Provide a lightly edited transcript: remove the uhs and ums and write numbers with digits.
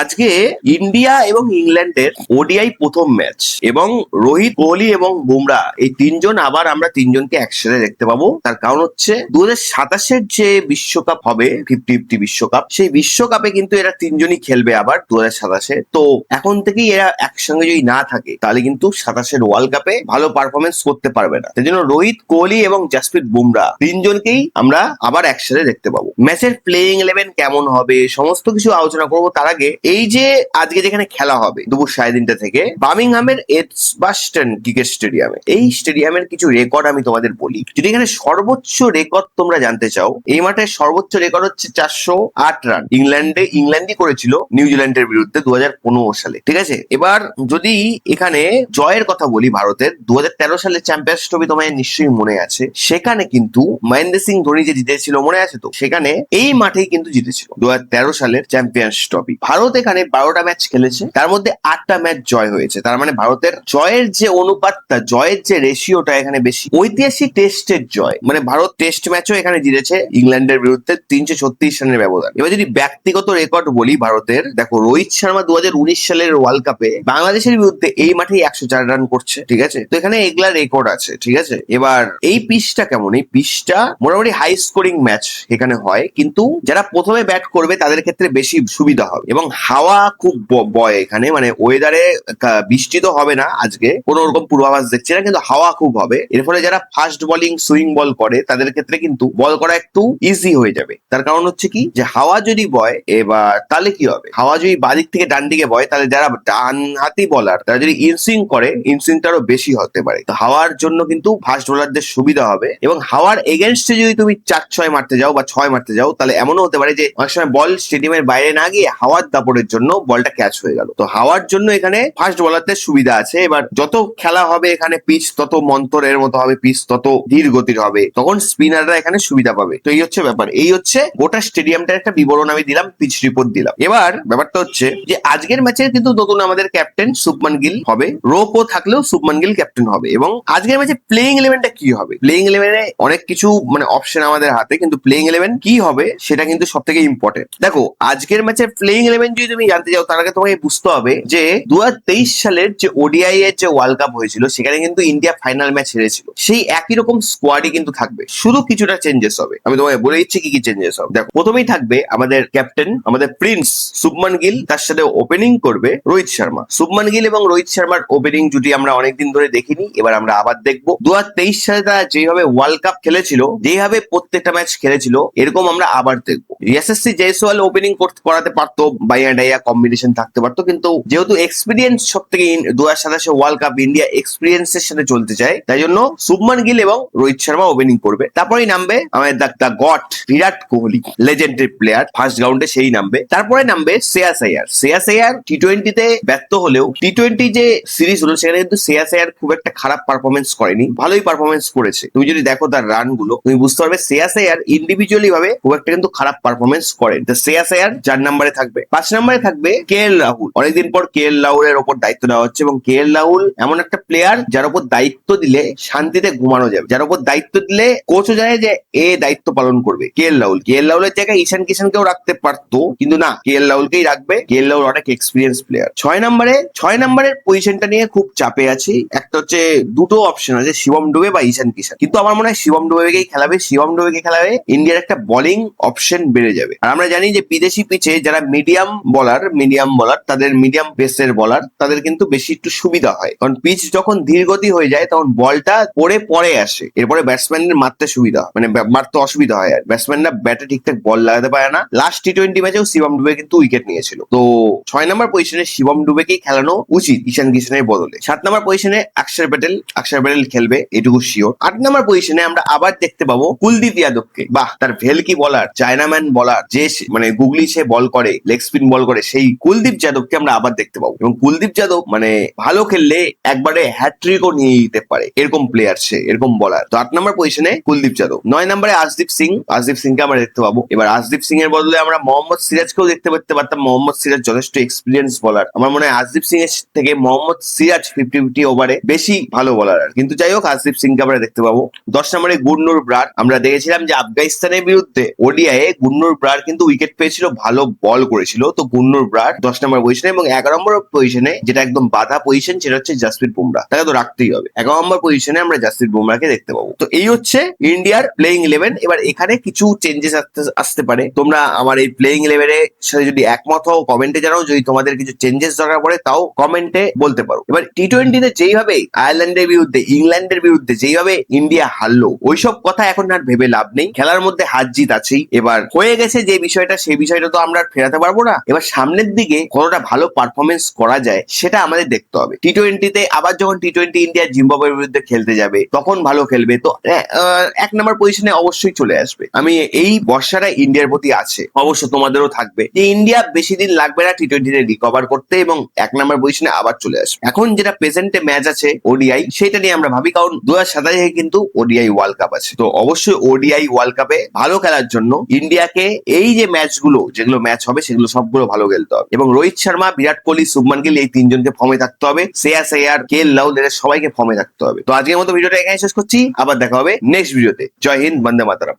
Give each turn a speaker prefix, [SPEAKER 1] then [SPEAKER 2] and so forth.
[SPEAKER 1] আজকে ইন্ডিয়া এবং ইংল্যান্ডের ওডিআই প্রথম ম্যাচ এবং রোহিত, কোহলি এবং বুমরা এই তিনজন আবার আমরা তিনজনকে একসাথে দেখতে পাবো। তার কারণ হচ্ছে 2027-এর যে বিশ্বকাপ হবে 50-50 বিশ্বকাপ, সেই বিশ্বকাপে কিন্তু এরা তিনজনই খেলবে আবার 2027-এ। তো এখন থেকেই এরা একসঙ্গে যদি না থাকে তাহলে কিন্তু 27-এর ওয়ার্ল্ড কাপে ভালো পারফরমেন্স করতে পারবে না। সেই জন্য রোহিত, কোহলি এবং জাসপ্রীত বুমরা তিনজনকেই আমরা আবার একসাথে দেখতে পাবো। ম্যাচের প্লেইং 11 কেমন হবে সমস্ত কিছু আলোচনা করবো। তার আগে এই যে আজকে যেখানে খেলা হবে দুপুর 3:30 থেকে বার্মিংহামের এডজবাস্টন ক্রিকেট স্টেডিয়ামে, এই স্টেডিয়ামের কিছু রেকর্ড আমি তোমাদের বলি। যদি এখানে সর্বোচ্চ রেকর্ড তোমরা জানতে চাও, এই মাঠের সর্বোচ্চ রেকর্ড হচ্ছে 408 রান। ইংল্যান্ডই করেছিল নিউজিল্যান্ডের বিরুদ্ধে 2015 সালে, ঠিক আছে। এবার যদি এখানে জয়ের কথা বলি, ভারতের 2013 সালের চ্যাম্পিয়ন্স ট্রফি তোমায় নিশ্চয়ই মনে আছে। সেখানে কিন্তু মহেন্দ্র সিং ধোনি যে জিতেছিল মনে আছে তো, সেখানে এই মাঠেই কিন্তু জিতেছিল 2013 সালের চ্যাম্পিয়ন্স ট্রফি। ভারত এখানে 12টা ম্যাচ খেলেছে, তার মধ্যে 8টা ম্যাচ জয় হয়েছে। তার মানে ভারতের জয়ের যে অনুপাতটা, জয়ের যে রেশিওটা এখানে বেশি। ঐতিহাসিক টেস্টের জয়, মানে ভারত টেস্ট ম্যাচও এখানে জিতেছে ইংল্যান্ডের বিরুদ্ধে 336 রানের ব্যবধান। এবার যদি ব্যক্তিগত রেকর্ড বলি ভারতের, দেখো রোহিত শর্মা 2019 সালের ওয়ার্ল্ড কাপে বাংলাদেশের বিরুদ্ধে এই মাঠেই 104 রান করছে, ঠিক আছে। তো এখানে এগুলা রেকর্ড আছে, ঠিক আছে। এবার এই পিচটা কেমন, এই পিচটা মোটামুটি হাই স্কোরিং ম্যাচ এখানে হয়, কিন্তু যারা প্রথমে ব্যাট করবে তাদের ক্ষেত্রে বেশি সুবিধা হবে। এবং হাওয়া খুব বয় এখানে, মানে ওয়েদারে বৃষ্টি তো হবে না আজকে, কোনো রকম পূর্বাভাস দেখছি না, কিন্তু হাওয়া খুব হবে। এর ফলে যারা ফাস্ট বোলিং সুইং বল করে তাদের ক্ষেত্রে কিন্তু বল করা একটু ইজি হয়ে যাবে। তার কারণ হচ্ছে কি, যে হাওয়া যদি বয় এবার তাহলে কি হবে, হাওয়া যদি বাদিক থেকে ডান দিকে বয় তাহলে যারা ডান হাতি বলার তারা যদি ইনসুইং করে, ইনসুইংটা আরো বেশি হতে পারে। তো হাওয়ার জন্য কিন্তু ফাস্ট বোলারদের সুবিধা হবে। এবং হাওয়ার এগেনস্টে যদি তুমি 4-6 মারতে যাও বা 6 মারতে যাও, তাহলে এমনও হতে পারে যে অনেক সময় বল স্টেডিয়ামের বাইরে না গিয়ে হাওয়ার দাপটের জন্য বলটা ক্যাচ হয়ে গেল। তো হাওয়ার জন্য এখানে ফাস্ট বোলারদের সুবিধা আছে। এবার যত খেলা হবে এখানে পিচ তত মন্তরের মতো হবে, পিচ তত ধীর গতির হবে, তখন স্পিনাররা এখানে সুবিধা পাবে। তো এই হচ্ছে ব্যাপার, এই হচ্ছে গোটা স্টেডিয়ামটার একটা বিবরণ আমি দিলাম, পিচ রিপোর্ট দিলাম। এবার ব্যাপারটা হচ্ছে যে আজকের ম্যাচের কিন্তু নতুন আমাদের ক্যাপ্টেন শুভমান গিল হবে। রোপো থাকলেও শুভমান গিল ক্যাপ্টেন হবে। এবং আজকের ম্যাচে প্লেইং 11টা কি হবে, প্লেইং 11-এ অনেক কিছু মানে অপশন আমাদের হাতে, কিন্তু প্লেইং 11 কি হবে সেটা কিন্তু সব থেকে ইম্পর্টেন্ট। দেখো আজকের ম্যাচের প্লেইং 11 যদি তুমি জানতে চাও, তার আগে তোমাকে বুঝতে হবে যে 2023 সালের যে ওডিআই এর যে ওয়ার্ল্ড কাপ হয়েছিল সেখানে কিন্তু ইন্ডিয়া ফাইনাল ম্যাচ হেরেছিল। সেই একই রকম স্কোয়াডই কিন্তু থাকবে, শুধু কিছুটা চেঞ্জেস হবে। আমি তোমাকে বলে দিচ্ছি কি কি চেঞ্জেস হবে। দেখো প্রথমেই থাকবে আমাদের ক্যাপ্টেন, আমাদের প্রিন্স শুভমান গিল, তার সাথে ওপেনিং করবে রোহিত শর্মা। শুভমান গিল এবং রোহিত শর্মার ওপেনিং জুটি আমরা অনেকদিন ধরে দেখিনি, এবার আমরা আবার দেখবো। 2023 সালে তারা যেভাবে ওয়ার্ল্ড কাপ খেলেছিল, যেভাবে প্রত্যেকটা ম্যাচ খেলেছিল, এরকম আমরা আবার দেখবো। এসএসসি জয়সওয়াল ওপেনিং করাতে পারতো, বাইয়া ডাইয়া কম্বিনেশন থাকতে পারতো, কিন্তু যেহেতু এক্সপিরিয়েন্স সব থেকে 2027 ওয়ার্ল্ড কাপ ইন্ডিয়া এক্সপিরিয়েন্সের সাথে চলতে চায়, তাই জন্য শুভমান গিল এবং রোহিত শর্মা ওপেনিং করবে। তারপরেই নামবে আমাদের the god Virat Kohli, legendary player, first গ্রাউন্ডে সেই নামবে। তারপরে নামবে শ্রেয়াস আইয়ার। শ্রেয়াস আইয়ার টি-20-তে ব্যর্থ হলেও টি-20 যে সিরিজ হলো সেখানে কিন্তু শ্রেয়াস আইয়ার খুব একটা খারাপ পারফরমেন্স করেনি, ভালোই পারফরমেন্স করেছে। তুমি যদি দেখো তার রান গুলো তুমি বুঝতে পারবে শ্রেয়াস আইয়ার ইন্ডিভিজুয়ালি ভাবে খুব একটা কিন্তু খারাপ পারফরমেন্স করেন। তো শ্রেয়াস আইয়ার 4 নম্বরে থাকবে। 5 নম্বরে থাকবে কেএল রাহুল। অনেকদিন পর কেএল রাহুলের ওপর দায়িত্ব দেওয়া হচ্ছে, এবং কেএল রাহুল এমন একটা প্লেয়ার যার উপর দায়িত্ব দিলে শান্তিতে ঘুমানো যাবে, যার উপর দায়িত্ব দিলে কোচও জানে যে এ দায়িত্ব পালন করবে। কেএল রাহুলের জায়গায় ঈশান কিষানকেও রাখতে পারতো, কিন্তু না, কেএল রাহুলকেই রাখবে। কেএল রাহুল অনেক এক্সপিরিয়েন্স প্লেয়ার। 6 নম্বরের পজিশনটা নিয়ে খুব চাপে আছি। একটা হচ্ছে দুটো অপশন আছে, শিবম ডুবে বা ঈশান কিষান, কিন্তু আমার মনে হয় শিবম ডুবেকেই খেলাবে। শিবম ডুবেকে খেলাবে, ইন্ডিয়ার একটা বোলিং অপশন বেড়ে যাবে। আর আমরা জানি যে বিদেশি পিচে যারা মিডিয়াম বলার তাদের মিডিয়াম পেসের বলার তাদের কিন্তু বেশি একটু সুবিধা হয়, কারণ পিচ যখন ধীরগতি হয়ে যায় তখন বলটা পরে আসে, এরপরে ব্যাটসম্যানের মারতে সুবিধা হয়, মানে মারতে অসুবিধা হয়। আর ব্যাটসম্যানরা ব্যাটে ঠিকঠাক বল লাগাতে পারে না। লাস্ট টি-20 ম্যাচেও শিবম ডুবে কিন্তু উইকেট নিয়েছিল। তো 6 নম্বর পজিশনে শিবম ডুবেকেই খেলানো উচিত ঈশান কিষানের বদলে। 7 নম্বর পজিশনে অক্ষর প্যাটেল খেলবে, এটুকু শিওর। 8 নম্বর পজিশনে আমরা আবার দেখতে পাবো কুলদীপ যাদবকে। বাহ, তার ভেলকি বলার, চায়নাম্যান বলার, যে মানে গুগলি সে বল করে, লেগ স্পিন বল করে, সেই কুলদীপ যাদবকে আমরা আবার দেখতে পাবো। এবং কুলদীপ যাদব মানে ভালো খেললে একবারে হ্যাট্রিকও নিয়ে দিতে পারে, এরকম প্লেয়ার সে, এরকম বলার। তো 8 নম্বর পজিশনে কুলদীপ যাদব। 9 নম্বরে আশদীপ সিংকে আমরা দেখতে পাবো। এবার আশদীপ সিং এর বদলে আমরা মোহাম্মদ সিরাজকেও দেখতে পারতাম। মোহাম্মদ সিরাজ যথেষ্ট এক্সপিরিয়েন্স বলার। আমার মনে হয় আশদীপ সিং এর থেকে মোহাম্মদ সিরাজ 50-50 ওভারে বেশি ভালো বলার। কিন্তু যাই হোক, আশদীপ সিংকে আমরা দেখতে পাবো। 10 নম্বরে গুরনুর ব্রার। আমরা দেখেছিলাম যে আফগানিস্তানের বিরুদ্ধে ওডিআই গুরনুর ব্রার কিন্তু উইকেট পেয়েছিল, ভালো বল করেছিল। তো গুরনুর ব্রাড 10 নম্বর পজিশনে, এবং 11 নম্বর পজিশনে যেটা একদম বাধা পজিশন সেটা হচ্ছে জাসপ্রীত বুমরা, তাকে তো রাখতেই হবে। 11 নম্বর পজিশনে আমরা জাসপ্রীত বুমরাকে দেখতে পাবো। তো এই হচ্ছে ইন্ডিয়ার প্লেইং 11। এবার এখানে কিছু চেঞ্জেস আসতে পারে। তোমরা আমার এই প্লেইং 11 এর সাথে যদি একমত হও কমেন্টে জানাও, যদি তোমাদের কিছু চেঞ্জেস দরকার পড়ে তাও কমেন্টে বলতে পারো। এবার টি-20 যেইভাবে আয়ারল্যান্ডের বিরুদ্ধে, ইংল্যান্ডের বিরুদ্ধে যেইভাবে ইন্ডিয়া হারলো, ওইসব কথা এখন আর ভেবে লাভ নেই। খেলার মধ্যে হার জিত আছেই। এবার হয়ে গেছে যে বিষয়টা, সেই বিষয়টা তো আমরা আর ফেরাতে পারবো না। এবার সামনের দিকে কতটা ভালো পারফরমেন্স করা যায় সেটা আমাদের দেখতে হবে। টি-20তে আবার যখন টি-20 ইন্ডিয়া জিম্বাবুয়ের বিরুদ্ধে খেলতে যাবে তখন ভালো খেলবে, তো 1 নম্বর পজিশনে অবশ্যই চলে আসবে। আমি এই ভরসাটা ইন্ডিয়ার প্রতি আছে, অবশ্য তোমাদেরও থাকবে, যে ইন্ডিয়া বেশি দিন লাগবে না টি-20তে রিকভার করতে এবং 1 নম্বর পজিশনে আবার চলে আসবে। এখন যেটা প্রেজেন্টে ম্যাচ আছে ওডিআই, সেটা নিয়ে আমরা ভাবি, কারণ 2027 কিন্তু ওডিআই ওয়ার্ল্ড কাপ আছে। তো অবশ্যই ওডিআই ওয়ার্ল্ড কাপে ভালো খেলার জন্য ইন্ডিয়াকে এই যে ম্যাচগুলো, যেগুলো ম্যাচ হবে সেগুলো সবগুলো ভালো খেলতে হবে, এবং রোহিত শর্মা, বিরাট কোহলি, শুভমান গিল এই তিনজনকে ফর্মে থাকতে হবে। শ্রেয়াস আইয়ার, কেএল রাহুল এদের সবাইকে ফর্মে থাকতে হবে। তো আজকের মতো ভিডিওটা এখানে শেষ করছি, আবার দেখা হবে নেক্সট ভিডিওতে। জয় হিন্দ, বন্দে মাতরম।